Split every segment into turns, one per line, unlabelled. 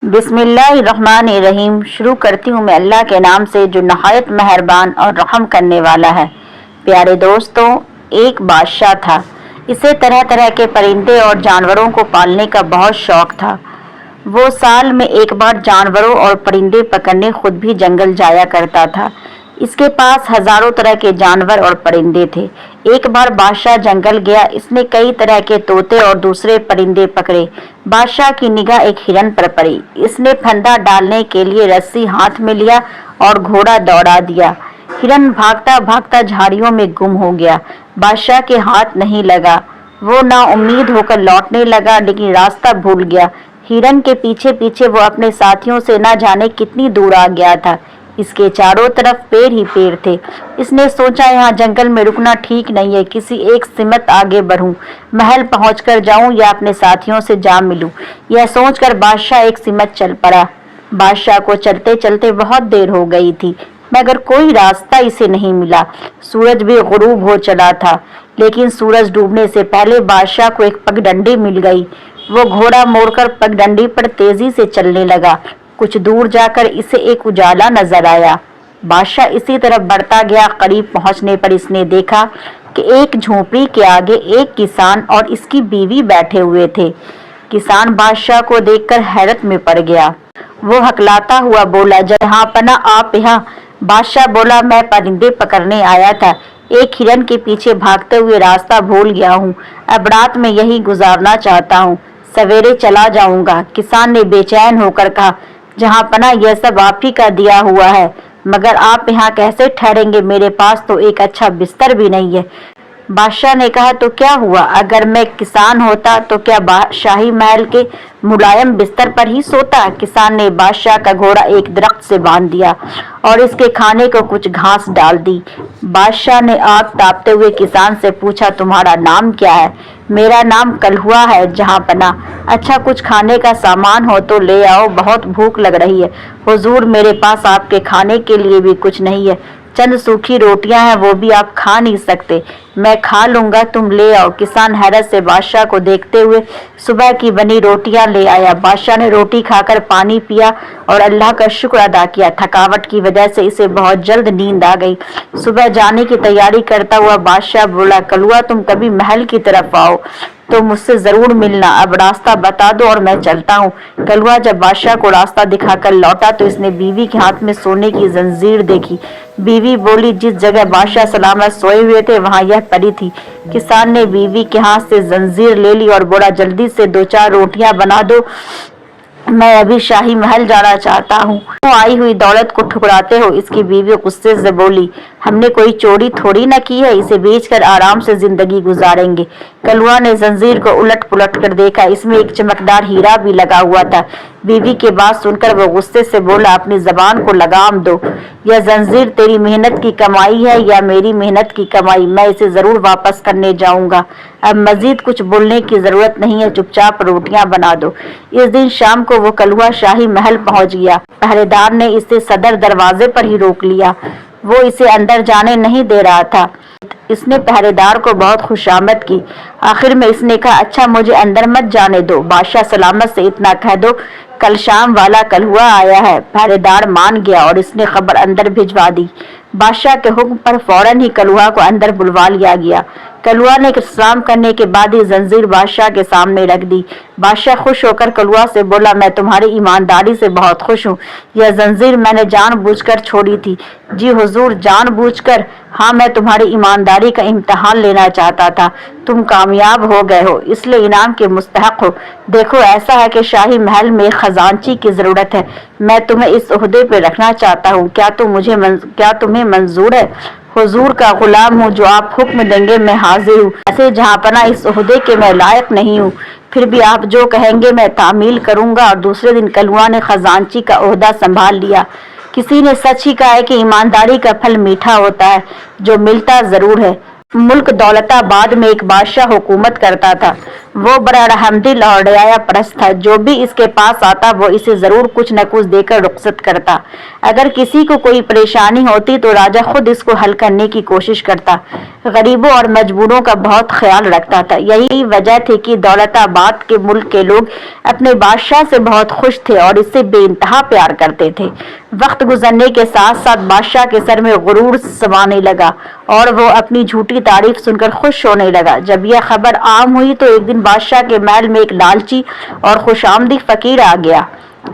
बिस्मिल्लाहिर्रहमानिर्रहीम। शुरू करती हूँ मैं अल्लाह के नाम से जो नहायत मेहरबान और रहम करने वाला है। प्यारे दोस्तों, एक बादशाह था। इसे तरह तरह के परिंदे और जानवरों को पालने का बहुत शौक था। वो साल में एक बार जानवरों और परिंदे पकड़ने खुद भी जंगल जाया करता था। इसके पास हजारों तरह के जानवर और परिंदे थे। एक बार बादशाह जंगल गया। इसने कई तरह के तोते और दूसरे परिंदे पकड़े। बादशाह की निगाह एक हिरन पर पड़ी। इसने फंदा डालने के लिए रस्सी हाथ में लिया और घोड़ा दौड़ा दिया। हिरन भागता भागता झाड़ियों में गुम हो गया। बादशाह के हाथ नहीं लगा। वो नाउम्मीद होकर लौटने लगा, लेकिन रास्ता भूल गया। हिरन के पीछे पीछे वो अपने साथियों से न जाने कितनी दूर आ गया था। इसके चारों तरफ पेड़ ही पेड़ थे। इसने सोचा, यहाँ जंगल में रुकना ठीक नहीं है, किसी एक सिमत आगे बढ़ूं, महल पहुंचकर जाऊं या अपने साथियों से जा मिलूं। यह सोचकर बादशाह एक सिमत चल पड़ा। बादशाह को चलते चलते बहुत देर हो गई थी, मगर कोई रास्ता इसे नहीं मिला। सूरज भी गुरूब हो चला था, लेकिन सूरज डूबने से पहले बादशाह को एक पगडंडी मिल गई। वो घोड़ा मोड़कर पगडंडी पर तेजी से चलने लगा। कुछ दूर जाकर इसे एक उजाला नजर आया। बादशाह इसी तरफ बढ़ता गया। करीब पहुंचने पर इसने देखा कि एक झोपड़ी के आगे एक किसान और इसकी बीवी बैठे हुए थे। किसान बादशाह को देखकर हैरत में पड़ गया। वो हकलाता हुआ बोला, जहांपना आप यहाँ? बादशाह बोला, मैं परिंदे पकड़ने आया था। एक हिरन के पीछे भागते हुए रास्ता भूल गया हूँ। अब रात में यही गुजारना चाहता हूँ, सवेरे चला जाऊंगा। किसान ने बेचैन होकर कहा, जहांपना यह सब आप ही का दिया हुआ है, मगर आप यहाँ कैसे ठहरेंगे? मेरे पास तो एक अच्छा बिस्तर भी नहीं है। बादशाह ने कहा, तो क्या हुआ? अगर मैं किसान होता तो क्या शाही महल के मुलायम बिस्तर पर ही सोता? किसान ने बादशाह का घोड़ा एक दरख्त से बांध दिया और इसके खाने को कुछ घास डाल दी। बादशाह ने आग तापते हुए किसान से पूछा, तुम्हारा नाम क्या है? मेरा नाम कलहुआ है जहांपना। अच्छा, कुछ खाने का सामान हो तो ले आओ, बहुत भूख लग रही है। हुजूर, मेरे पास आपके खाने के लिए भी कुछ नहीं है। चंद सूखी रोटियां हैं, वो भी आप खा नहीं सकते। मैं खा लूंगा, तुम ले आओ। किसान हैरत से बादशाह को देखते हुए सुबह की बनी रोटियां ले आया। बादशाह ने रोटी खाकर पानी पिया और अल्लाह का शुक्र अदा किया। थकावट की वजह से इसे बहुत जल्द नींद आ गई। सुबह जाने की तैयारी करता हुआ बादशाह बोला, कलुआ, तुम कभी महल की तरफ आओ तो मुझसे जरूर मिलना। अब रास्ता बता दो और मैं चलता हूँ। कलुआ जब बादशाह को रास्ता दिखाकर लौटा तो इसने बीवी के हाथ में सोने की जंजीर देखी। बीवी बोली, जिस जगह बादशाह सलामत सोए हुए थे वहां यह पड़ी थी। किसान ने बीवी के हाथ से जंजीर ले ली और बोला, जल्दी से 2-4 रोटियां बना दो, मैं अभी शाही महल जाना चाहता हूँ। क्यों आई हुई दौलत को ठुकराते हो? इसकी बीवी गुस्से से बोली, हमने कोई चोरी थोड़ी न की है, इसे बेचकर आराम से जिंदगी गुजारेंगे। कलुआ ने जंजीर को उलट पुलट कर देखा, इसमें एक चमकदार हीरा भी लगा हुआ था। बीवी की बात सुनकर वो गुस्से से बोला, अपनी जबान को लगाम दो। यह जंजीर तेरी मेहनत की कमाई है या मेरी मेहनत की कमाई? मैं इसे जरूर वापस करने जाऊंगा। अब मजीद कुछ बोलने की जरूरत नहीं है, चुपचाप रोटियां बना दो। इस दिन शाम को वो कलुआ शाही महल पहुंच गया। पहरेदार ने इसे सदर दरवाजे पर ही रोक लिया। वो इसे अंदर जाने नहीं दे रहा था। इसने पहरेदार को बहुत खुशामद की। आखिर में इसने कहा, अच्छा, मुझे अंदर मत जाने दो। बादशाह सलामत से इतना कह दो, कल शाम वाला कलहुआ आया है। पहरेदार मान गया और इसने खबर अंदर भिजवा दी। बादशाह के हुक्म पर फौरन ही कलहुआ को अंदर बुलवा लिया गया। कलुआ ने सलाम करने के बाद ही जंजीर बादशाह के सामने रख दी। बादशाह खुश होकर कलुआ से बोला, मैं तुम्हारी ईमानदारी से बहुत खुश हूँ। यह जंजीर मैंने जानबूझकर छोड़ी थी। जी हुजूर, जानबूझकर? हाँ, मैं तुम्हारी ईमानदारी का इम्तिहान लेना चाहता था। तुम कामयाब हो गए हो, इसलिए इनाम के मुस्तहक हो। देखो, ऐसा है कि शाही महल में खजांची की जरूरत है। मैं तुम्हें इस ओहदे पे रखना चाहता हूँ। क्या तुम्हें मंजूर है? हुजूर का गुलाम हूँ, जो आप हुक्म देंगे मैं हाजिर हूँ। ऐसे जहांपना इस ओहदे के मैं लायक नहीं हूँ, फिर भी आप जो कहेंगे मैं तामील करूंगा। और दूसरे दिन कलुआ ने खजांची का ओहदा संभाल लिया। किसी ने सच ही कहा है कि ईमानदारी का फल मीठा होता है, जो मिलता जरूर है। मुल्क दौलताबाद में एक बादशाह हुकूमत करता था। वो बड़ा रहमदिल और दया परस्त था। जो भी इसके पास आता वो इसे जरूर कुछ न कुछ देकर रुखसत करता। अगर किसी को कोई परेशानी होती तो राजा खुद इसको हल करने की कोशिश करता। गरीबों और मजबूरों का बहुत ख्याल रखता था। यही वजह थी कि दौलताबाद के मुल्क के लोग अपने बादशाह से बहुत खुश थे और इससे बेइंतहा प्यार करते थे। वक्त गुजरने के साथ साथ बादशाह के सर में गुरूर समाने लगा और वो अपनी झूठी तारीफ सुनकर खुश होने लगा। जब यह खबर आम हुई तो एक दिन बादशाह के महल में एक लालची और खुशामदी फकीर आ गया।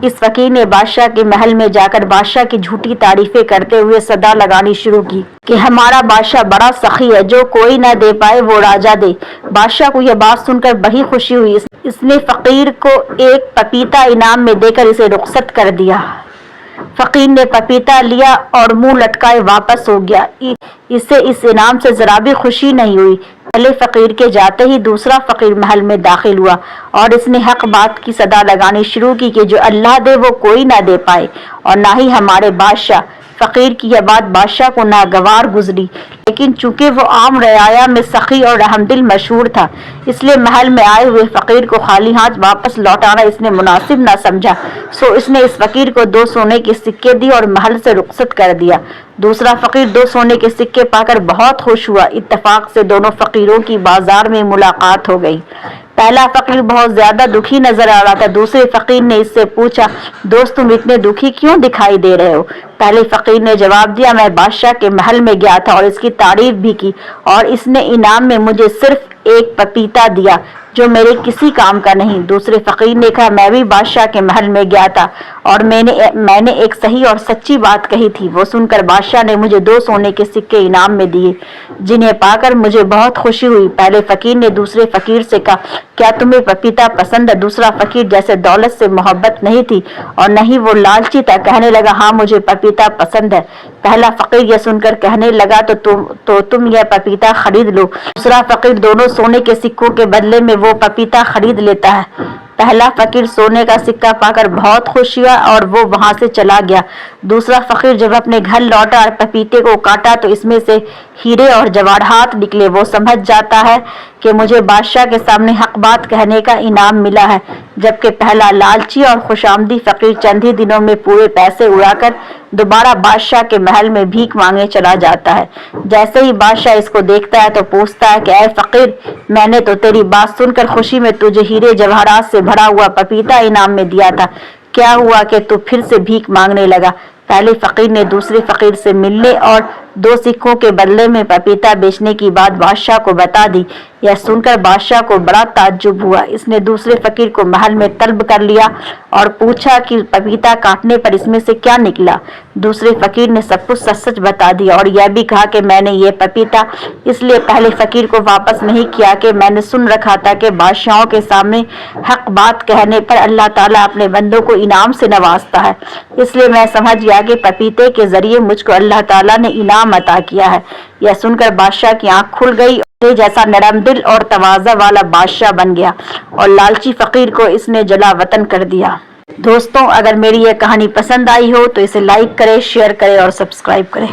इस फकीर ने बादशाह के महल में जाकर बादशाह की झूठी तारीफें करते हुए सदा लगानी शुरू की कि हमारा बादशाह बड़ा सखी है, जो कोई न दे पाए वो राजा दे। बादशाह को यह बात सुनकर बड़ी खुशी हुई। इसने फकीर को एक पपीता इनाम में देकर इसे रुखसत कर दिया। फकीर ने पपीता लिया और मुंह लटकाए वापस हो गया। इसे इस इनाम से जरा भी खुशी नहीं हुई। पहले फकीर के जाते ही दूसरा फकीर महल में दाखिल हुआ और इसने हक बात की सदा लगानी शुरू की कि जो अल्लाह दे वो कोई ना दे पाए और ना ही हमारे बादशाह। फकीर की यह बात बादशाह को नागवार गुजरी, लेकिन चूंकि वो आम रयाया में सखी और रहमदिल मशहूर था, इसलिए महल में आए हुए फकीर को खाली हाथ वापस लौटाना इसने मुनासिब न समझा। सो इसने इस फकीर को 2 सोने के सिक्के दिए और महल से रुखसत कर दिया। दूसरा फकीर 2 सोने के सिक्के पाकर बहुत खुश हुआ। इत्तेफाक से दोनों फकीरों की बाजार में मुलाकात हो गई। पहला फकीर बहुत ज्यादा दुखी नजर आ रहा था। दूसरे फकीर ने इससे पूछा, दोस्त तुम इतने दुखी क्यों दिखाई दे रहे हो? पहले फकीर ने जवाब दिया, मैं बादशाह के महल में गया था और इसकी तारीफ भी की और इसने इनाम में मुझे सिर्फ एक पपीता दिया जो मेरे किसी काम का नहीं। दूसरे फकीर ने कहा, मैं भी बादशाह के महल में गया था और मैंने एक सही और सच्ची बात कही थी। वो सुनकर बादशाह ने मुझे 2 सोने के सिक्के इनाम में दिए, जिन्हें पाकर मुझे बहुत खुशी हुई। पहले फकीर ने दूसरे फकीर से कहा, क्या तुम्हें पपीता पसंद है? दूसरा फकीर जैसे दौलत से मोहब्बत नहीं थी और नहीं वो लालची था, कहने लगा, हाँ मुझे पपीता पसंद है। पहला फकीर यह सुनकर कहने लगा, तो तुम यह पपीता खरीद लो। दूसरा फकीर दोनों सोने के सिक्कों के बदले में वो पपीता खरीद लेता है। पहला फकीर सोने का सिक्का पाकर बहुत खुश हुआ और वो वहां से चला गया। दूसरा फकीर जब अपने घर लौटा और पपीते को काटा तो इसमें से हीरे और जवाहरात निकले। वो समझ जाता है कि मुझे बादशाह के सामने हक बात कहने का इनाम मिला है, जबकि पहला लालची और खुशामदी फकीर चंद ही दिनों में पूरे पैसे उड़ाकर दोबारा बादशाह के महल में भीख मांगने चला जाता है। जैसे ही बादशाह इसको देखता है तो पूछता है कि ऐ फकीर, मैंने तो तेरी बात सुनकर खुशी में तुझे हीरे जवाहरात से भरा हुआ पपीता इनाम में दिया था, क्या हुआ कि तू फिर से भीख मांगने लगा? पहले फकीर ने दूसरे फकीर से मिलने और 2 सिक्कों के बदले में पपीता बेचने की बात बादशाह को बता दी। यह सुनकर बादशाह को बड़ा ताज्जुब हुआ। इसने दूसरे फकीर को महल में तलब कर लिया और पूछा कि पपीता काटने पर इसमें से क्या निकला। दूसरे फकीर ने सब कुछ सच सच बता दिया और यह भी कहा कि मैंने ये पपीता इसलिए पहले फकीर को वापस नहीं किया कि मैंने सुन रखा था कि बादशाहों के सामने हक बात कहने पर अल्लाह ताला अपने बंदों को इनाम से नवाजता है, इसलिए मैं समझ गया कि पपीते के जरिए मुझको अल्लाह ताला ने इनाम अता किया है। यह सुनकर बादशाह की आंख खुल गई। जैसा नरम दिल और तवाज़ा वाला बादशाह बन गया और लालची फकीर को इसने जला वतन कर दिया। दोस्तों, अगर मेरी यह कहानी पसंद आई हो तो इसे लाइक करें, शेयर करें और सब्सक्राइब करें।